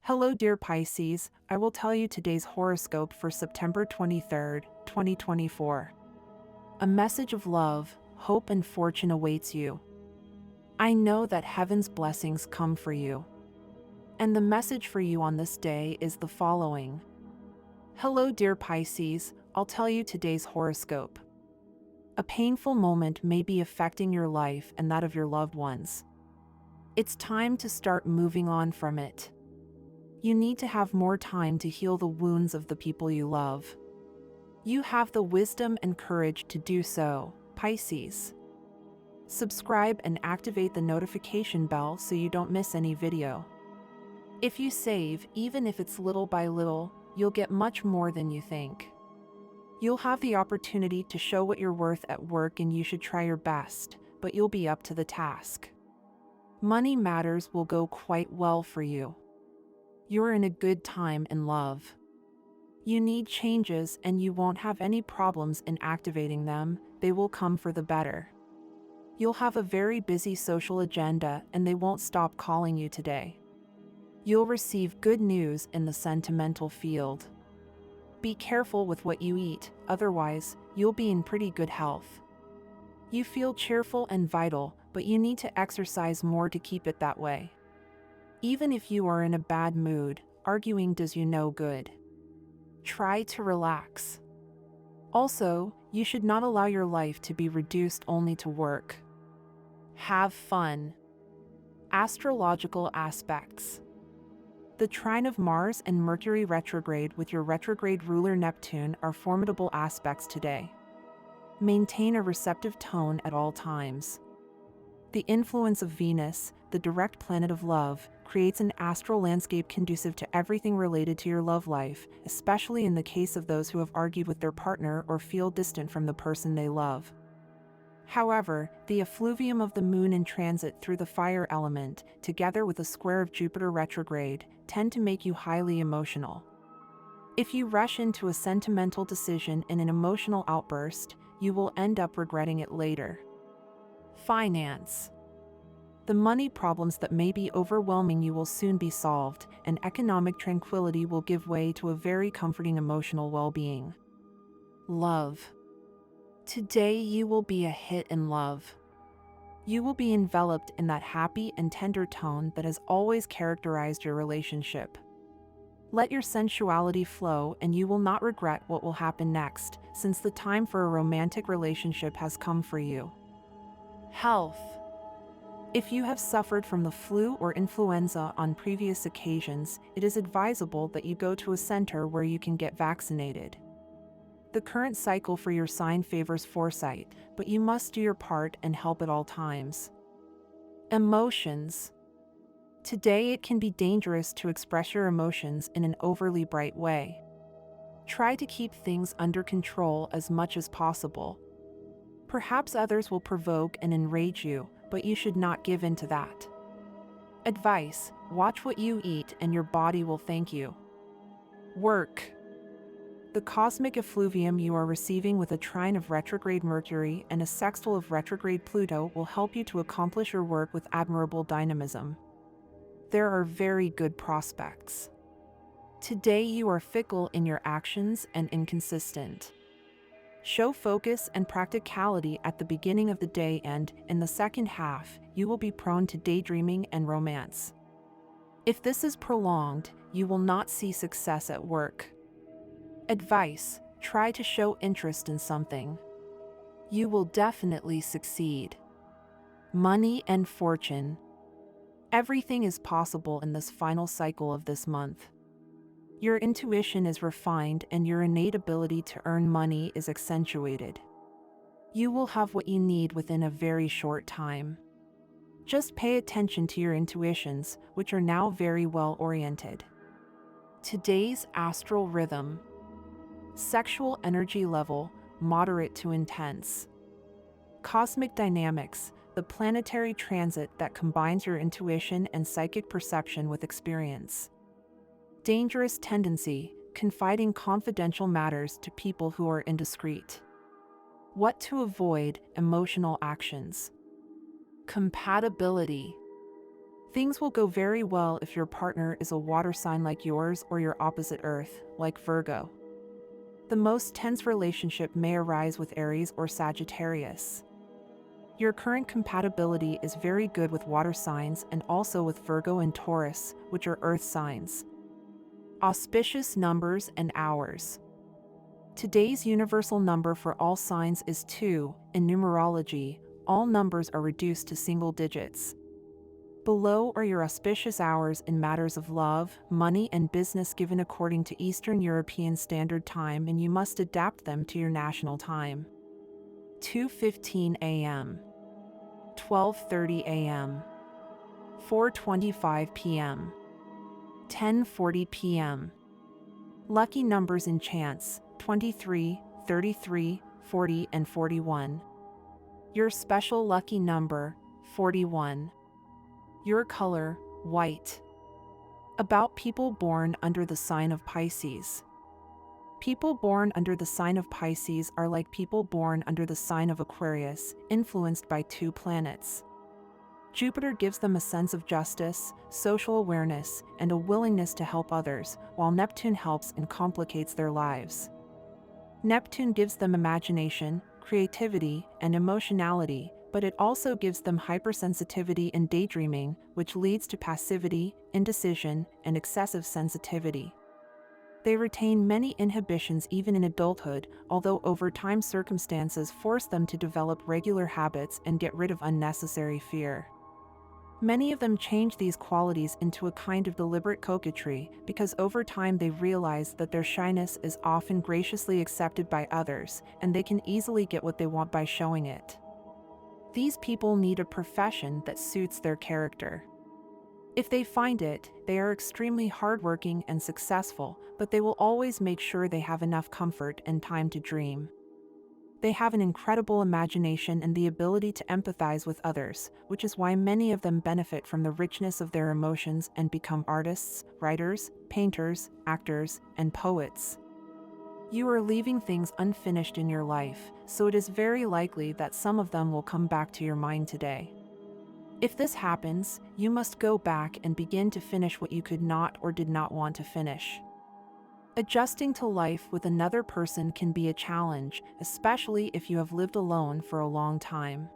Hello, dear Pisces. I will tell you today's horoscope for September 23rd, 2024. A message of love, hope, and fortune awaits you. I know that heaven's blessings come for you. And the message for you on this day is the following. Hello, dear Pisces. I'll tell you today's horoscope. A painful moment may be affecting your life and that of your loved ones. It's time to start moving on from it. You need to have more time to heal the wounds of the people you love. You have the wisdom and courage to do so, Pisces. Subscribe and activate the notification bell so you don't miss any video. If you save, even if it's little by little, you'll get much more than you think. You'll have the opportunity to show what you're worth at work, and you should try your best, but you'll be up to the task. Money matters will go quite well for you. You're in a good time in love. You need changes and you won't have any problems in activating them, they will come for the better. You'll have a very busy social agenda and they won't stop calling you today. You'll receive good news in the sentimental field. Be careful with what you eat, otherwise, you'll be in pretty good health. You feel cheerful and vital, but you need to exercise more to keep it that way. Even if you are in a bad mood, arguing does you no good. Try to relax. Also, you should not allow your life to be reduced only to work. Have fun. Astrological aspects. The trine of Mars and Mercury retrograde with your retrograde ruler Neptune are formidable aspects today. Maintain a receptive tone at all times. The influence of Venus, the direct planet of love, creates an astral landscape conducive to everything related to your love life, especially in the case of those who have argued with their partner or feel distant from the person they love. However, the effluvium of the moon in transit through the fire element, together with a square of Jupiter retrograde, tend to make you highly emotional. If you rush into a sentimental decision in an emotional outburst, you will end up regretting it later. Finance. The money problems that may be overwhelming you will soon be solved, and economic tranquility will give way to a very comforting emotional well-being. Love. Today you will be a hit in love. You will be enveloped in that happy and tender tone that has always characterized your relationship. Let your sensuality flow and you will not regret what will happen next, since the time for a romantic relationship has come for you. Health. If you have suffered from the flu or influenza on previous occasions, it is advisable that you go to a center where you can get vaccinated. The current cycle for your sign favors foresight, but you must do your part and help at all times. Emotions. Today it can be dangerous to express your emotions in an overly bright way. Try to keep things under control as much as possible. Perhaps others will provoke and enrage you, but you should not give in to that. Advice: watch what you eat and your body will thank you. Work. The cosmic effluvium you are receiving with a trine of retrograde Mercury and a sextile of retrograde Pluto will help you to accomplish your work with admirable dynamism. There are very good prospects. Today you are fickle in your actions and inconsistent. Show focus and practicality at the beginning of the day, and, in the second half, you will be prone to daydreaming and romance. If this is prolonged, you will not see success at work. Advice: try to show interest in something. You will definitely succeed. Money and fortune. Everything is possible in this final cycle of this month. Your intuition is refined and your innate ability to earn money is accentuated. You will have what you need within a very short time. Just pay attention to your intuitions, which are now very well oriented. Today's astral rhythm. Sexual energy level, moderate to intense. Cosmic dynamics, the planetary transit that combines your intuition and psychic perception with experience. Dangerous tendency, confiding confidential matters to people who are indiscreet. What to avoid: emotional actions. Compatibility. Things will go very well if your partner is a water sign like yours or your opposite Earth, like Virgo. The most tense relationship may arise with Aries or Sagittarius. Your current compatibility is very good with water signs and also with Virgo and Taurus, which are earth signs. Auspicious numbers and hours. Today's universal number for all signs is 2. In numerology, all numbers are reduced to single digits. Below are your auspicious hours in matters of love, money, and business given according to Eastern European Standard Time, and you must adapt them to your national time. 2:15 a.m. 12:30 a.m. 4:25 p.m. 10:40 p.m. Lucky numbers in chance: 23, 33, 40, and 41. Your special lucky number: 41. Your color: white. About people born under the sign of Pisces. People born under the sign of Pisces are like people born under the sign of Aquarius, influenced by 2 planets. Jupiter gives them a sense of justice, social awareness, and a willingness to help others, while Neptune helps and complicates their lives. Neptune gives them imagination, creativity, and emotionality, but it also gives them hypersensitivity and daydreaming, which leads to passivity, indecision, and excessive sensitivity. They retain many inhibitions even in adulthood, although over time circumstances force them to develop regular habits and get rid of unnecessary fear. Many of them change these qualities into a kind of deliberate coquetry, because over time they realize that their shyness is often graciously accepted by others, and they can easily get what they want by showing it. These people need a profession that suits their character. If they find it, they are extremely hardworking and successful, but they will always make sure they have enough comfort and time to dream. They have an incredible imagination and the ability to empathize with others, which is why many of them benefit from the richness of their emotions and become artists, writers, painters, actors, and poets. You are leaving things unfinished in your life, so it is very likely that some of them will come back to your mind today. If this happens, you must go back and begin to finish what you could not or did not want to finish. Adjusting to life with another person can be a challenge, especially if you have lived alone for a long time.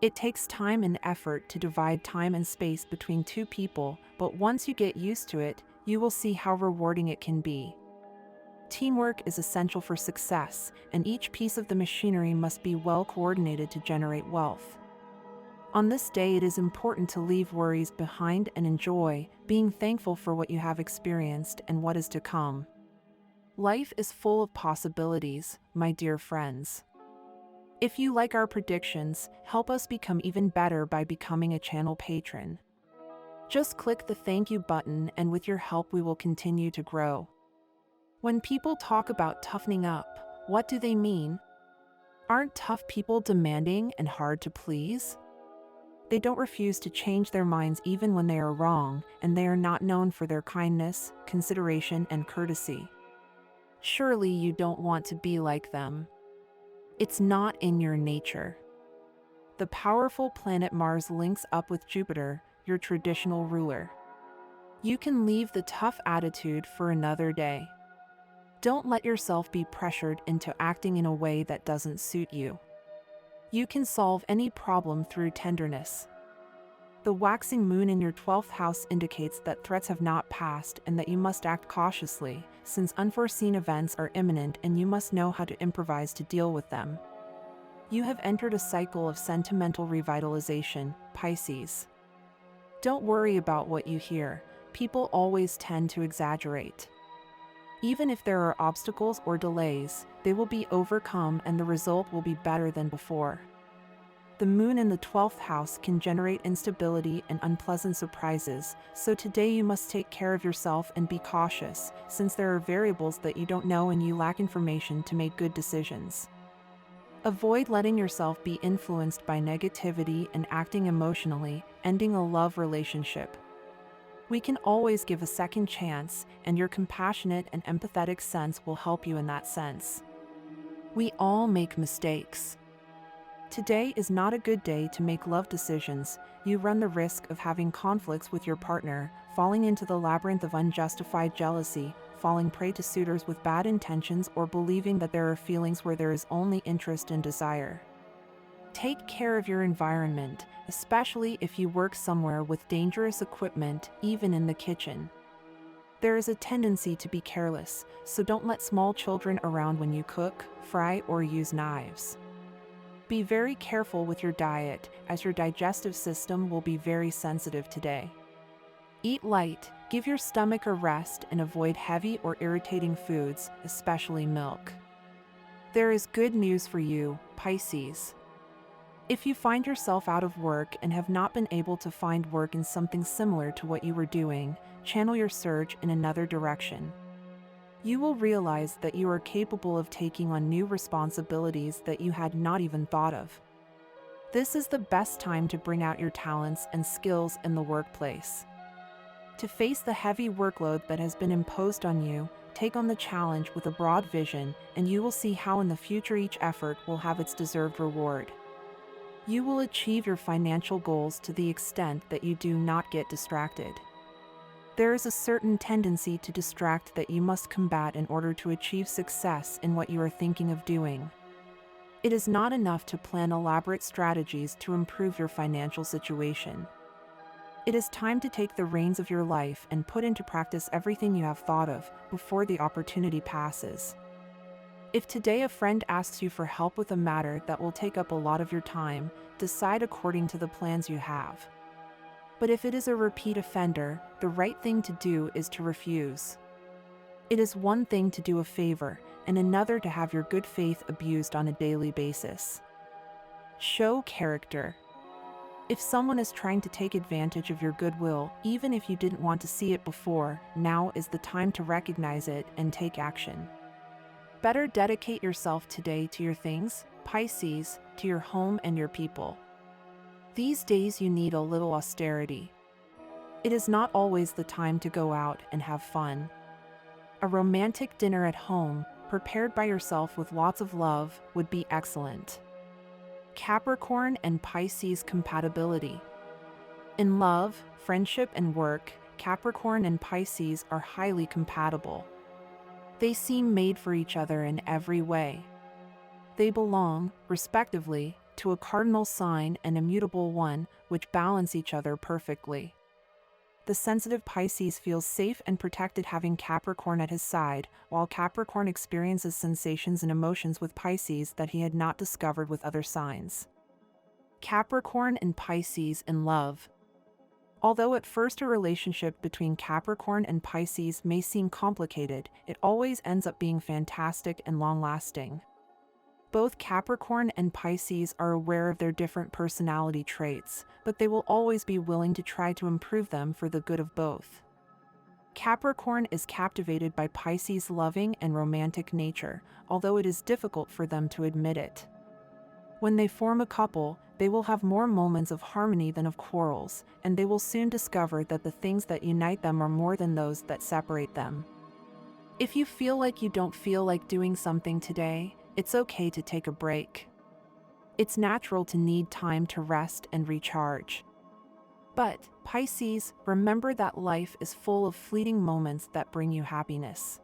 It takes time and effort to divide time and space between 2 people, but once you get used to it, you will see how rewarding it can be. Teamwork is essential for success, and each piece of the machinery must be well coordinated to generate wealth. On this day, it is important to leave worries behind and enjoy, being thankful for what you have experienced and what is to come. Life is full of possibilities, my dear friends. If you like our predictions, help us become even better by becoming a channel patron. Just click the thank you button, and with your help we will continue to grow. When people talk about toughening up, what do they mean? Aren't tough people demanding and hard to please? They don't refuse to change their minds even when they are wrong, and they are not known for their kindness, consideration, and courtesy. Surely you don't want to be like them. It's not in your nature. The powerful planet Mars links up with Jupiter, your traditional ruler. You can leave the tough attitude for another day. Don't let yourself be pressured into acting in a way that doesn't suit you. You can solve any problem through tenderness. The waxing moon in your 12th house indicates that threats have not passed and that you must act cautiously, since unforeseen events are imminent and you must know how to improvise to deal with them. You have entered a cycle of sentimental revitalization, Pisces. Don't worry about what you hear. People always tend to exaggerate. Even if there are obstacles or delays, they will be overcome and the result will be better than before. The moon in the 12th house can generate instability and unpleasant surprises, so today you must take care of yourself and be cautious, since there are variables that you don't know and you lack information to make good decisions. Avoid letting yourself be influenced by negativity and acting emotionally, ending a love relationship. We can always give a second chance, and your compassionate and empathetic sense will help you in that sense. We all make mistakes. Today is not a good day to make love decisions. You run the risk of having conflicts with your partner, falling into the labyrinth of unjustified jealousy, falling prey to suitors with bad intentions, or believing that there are feelings where there is only interest and desire. Take care of your environment, especially if you work somewhere with dangerous equipment, even in the kitchen. There is a tendency to be careless, so don't let small children around when you cook, fry, or use knives. Be very careful with your diet, as your digestive system will be very sensitive today. Eat light, give your stomach a rest, and avoid heavy or irritating foods, especially milk. There is good news for you, Pisces. If you find yourself out of work and have not been able to find work in something similar to what you were doing, channel your search in another direction. You will realize that you are capable of taking on new responsibilities that you had not even thought of. This is the best time to bring out your talents and skills in the workplace. To face the heavy workload that has been imposed on you, take on the challenge with a broad vision, and you will see how in the future each effort will have its deserved reward. You will achieve your financial goals to the extent that you do not get distracted. There is a certain tendency to distract that you must combat in order to achieve success in what you are thinking of doing. It is not enough to plan elaborate strategies to improve your financial situation. It is time to take the reins of your life and put into practice everything you have thought of before the opportunity passes. If today a friend asks you for help with a matter that will take up a lot of your time, decide according to the plans you have. But if it is a repeat offender, the right thing to do is to refuse. It is one thing to do a favor, and another to have your good faith abused on a daily basis. Show character. If someone is trying to take advantage of your goodwill, even if you didn't want to see it before, now is the time to recognize it and take action. Better dedicate yourself today to your things, Pisces, to your home and your people. These days you need a little austerity. It is not always the time to go out and have fun. A romantic dinner at home, prepared by yourself with lots of love, would be excellent. Capricorn and Pisces compatibility. In love, friendship, and work, Capricorn and Pisces are highly compatible. They seem made for each other in every way. They belong, respectively, to a cardinal sign and a mutable one, which balance each other perfectly. The sensitive Pisces feels safe and protected having Capricorn at his side, while Capricorn experiences sensations and emotions with Pisces that he had not discovered with other signs. Capricorn and Pisces in love. Although at first a relationship between Capricorn and Pisces may seem complicated, it always ends up being fantastic and long-lasting. Both Capricorn and Pisces are aware of their different personality traits, but they will always be willing to try to improve them for the good of both. Capricorn is captivated by Pisces' loving and romantic nature, although it is difficult for them to admit it. When they form a couple, they will have more moments of harmony than of quarrels, and they will soon discover that the things that unite them are more than those that separate them. If you feel like you don't feel like doing something today, it's okay to take a break. It's natural to need time to rest and recharge. But, Pisces, remember that life is full of fleeting moments that bring you happiness.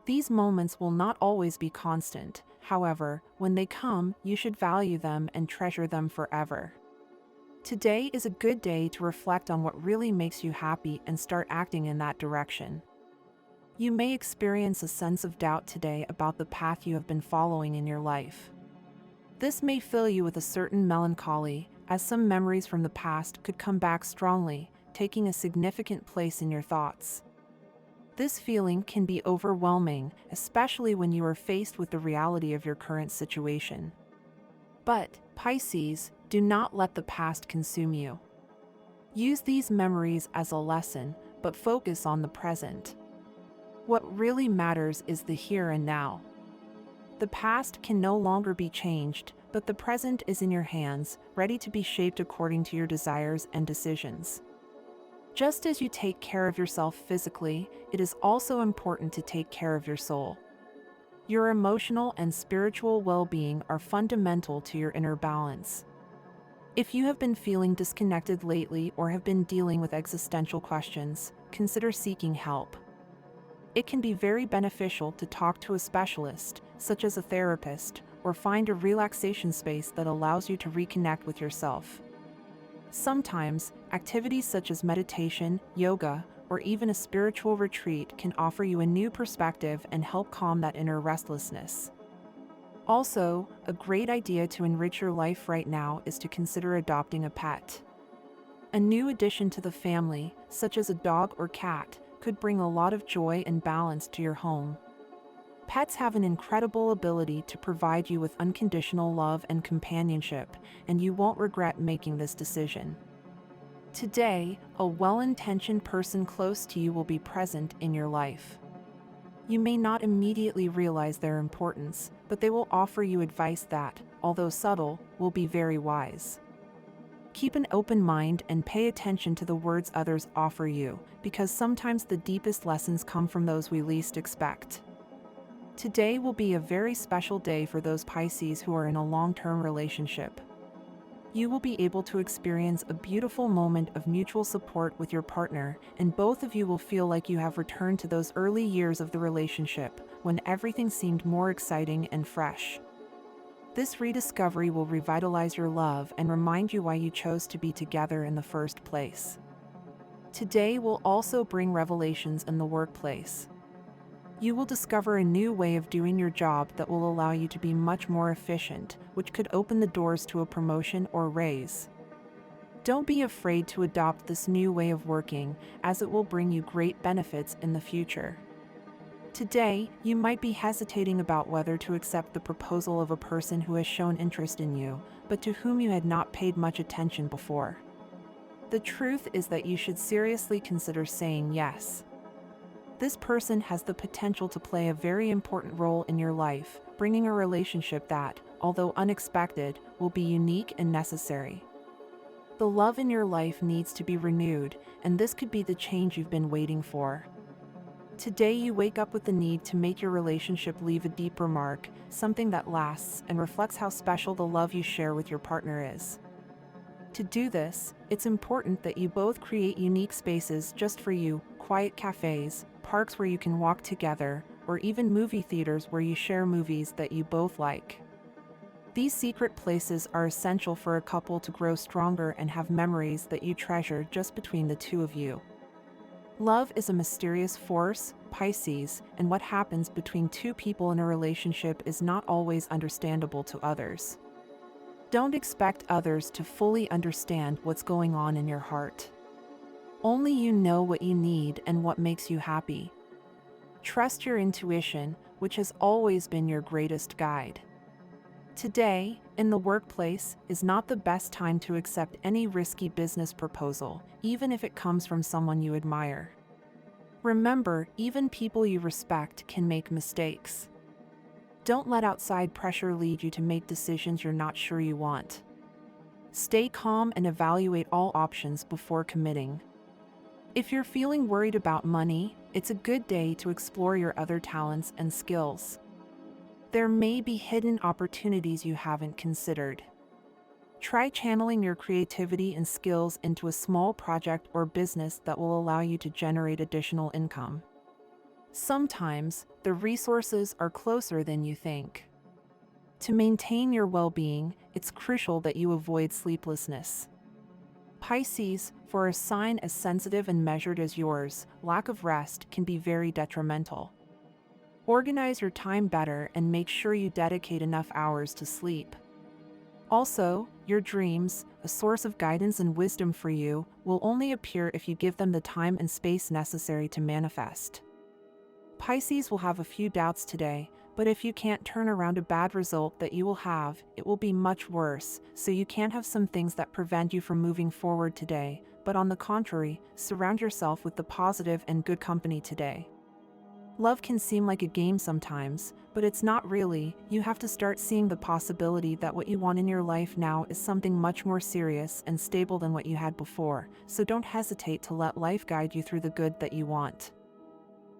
These moments will not always be constant. However, when they come, you should value them and treasure them forever. Today is a good day to reflect on what really makes you happy and start acting in that direction. You may experience a sense of doubt today about the path you have been following in your life. This may fill you with a certain melancholy, as some memories from the past could come back strongly, taking a significant place in your thoughts. This feeling can be overwhelming, especially when you are faced with the reality of your current situation. But, Pisces, do not let the past consume you. Use these memories as a lesson, but focus on the present. What really matters is the here and now. The past can no longer be changed, but the present is in your hands, ready to be shaped according to your desires and decisions. Just as you take care of yourself physically, it is also important to take care of your soul. Your emotional and spiritual well-being are fundamental to your inner balance. If you have been feeling disconnected lately or have been dealing with existential questions, consider seeking help. It can be very beneficial to talk to a specialist, such as a therapist, or find a relaxation space that allows you to reconnect with yourself. Sometimes, activities such as meditation, yoga, or even a spiritual retreat can offer you a new perspective and help calm that inner restlessness. Also, a great idea to enrich your life right now is to consider adopting a pet. A new addition to the family, such as a dog or cat, could bring a lot of joy and balance to your home. Pets have an incredible ability to provide you with unconditional love and companionship, and you won't regret making this decision. Today, a well-intentioned person close to you will be present in your life. You may not immediately realize their importance, but they will offer you advice that, although subtle, will be very wise. Keep an open mind and pay attention to the words others offer you, because sometimes the deepest lessons come from those we least expect. Today will be a very special day for those Pisces who are in a long-term relationship. You will be able to experience a beautiful moment of mutual support with your partner, and both of you will feel like you have returned to those early years of the relationship, when everything seemed more exciting and fresh. This rediscovery will revitalize your love and remind you why you chose to be together in the first place. Today will also bring revelations in the workplace. You will discover a new way of doing your job that will allow you to be much more efficient, which could open the doors to a promotion or raise. Don't be afraid to adopt this new way of working, as it will bring you great benefits in the future. Today, you might be hesitating about whether to accept the proposal of a person who has shown interest in you, but to whom you had not paid much attention before. The truth is that you should seriously consider saying yes. This person has the potential to play a very important role in your life, bringing a relationship that, although unexpected, will be unique and necessary. The love in your life needs to be renewed, and this could be the change you've been waiting for. Today you wake up with the need to make your relationship leave a deeper mark, something that lasts and reflects how special the love you share with your partner is. To do this, it's important that you both create unique spaces just for you, quiet cafes, parks where you can walk together, or even movie theaters where you share movies that you both like. These secret places are essential for a couple to grow stronger and have memories that you treasure just between the two of you. Love is a mysterious force, Pisces, and what happens between two people in a relationship is not always understandable to others. Don't expect others to fully understand what's going on in your heart. Only you know what you need and what makes you happy. Trust your intuition, which has always been your greatest guide. Today, in the workplace, is not the best time to accept any risky business proposal, even if it comes from someone you admire. Remember, even people you respect can make mistakes. Don't let outside pressure lead you to make decisions you're not sure you want. Stay calm and evaluate all options before committing. If you're feeling worried about money, it's a good day to explore your other talents and skills. There may be hidden opportunities you haven't considered. Try channeling your creativity and skills into a small project or business that will allow you to generate additional income. Sometimes, the resources are closer than you think. To maintain your well-being, it's crucial that you avoid sleeplessness. Pisces, for a sign as sensitive and measured as yours, lack of rest can be very detrimental. Organize your time better and make sure you dedicate enough hours to sleep. Also, your dreams, a source of guidance and wisdom for you, will only appear if you give them the time and space necessary to manifest. Pisces will have a few doubts today, but if you can't turn around a bad result that you will have, it will be much worse, so you can't have some things that prevent you from moving forward today, but on the contrary, surround yourself with the positive and good company today. Love can seem like a game sometimes, but it's not really. You have to start seeing the possibility that what you want in your life now is something much more serious and stable than what you had before, so don't hesitate to let life guide you through the good that you want.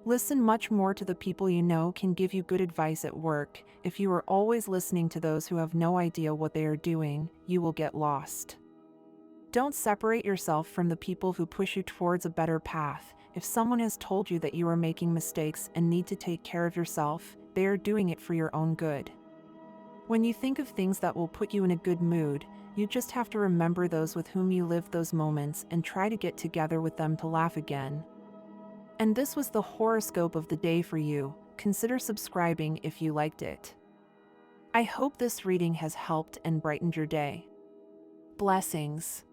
Listen much more to the people you know can give you good advice at work. If you are always listening to those who have no idea what they are doing, you will get lost. Don't separate yourself from the people who push you towards a better path. If someone has told you that you are making mistakes and need to take care of yourself, they are doing it for your own good. When you think of things that will put you in a good mood, you just have to remember those with whom you lived those moments and try to get together with them to laugh again. And this was the horoscope of the day for you. Consider subscribing if you liked it. I hope this reading has helped and brightened your day. Blessings.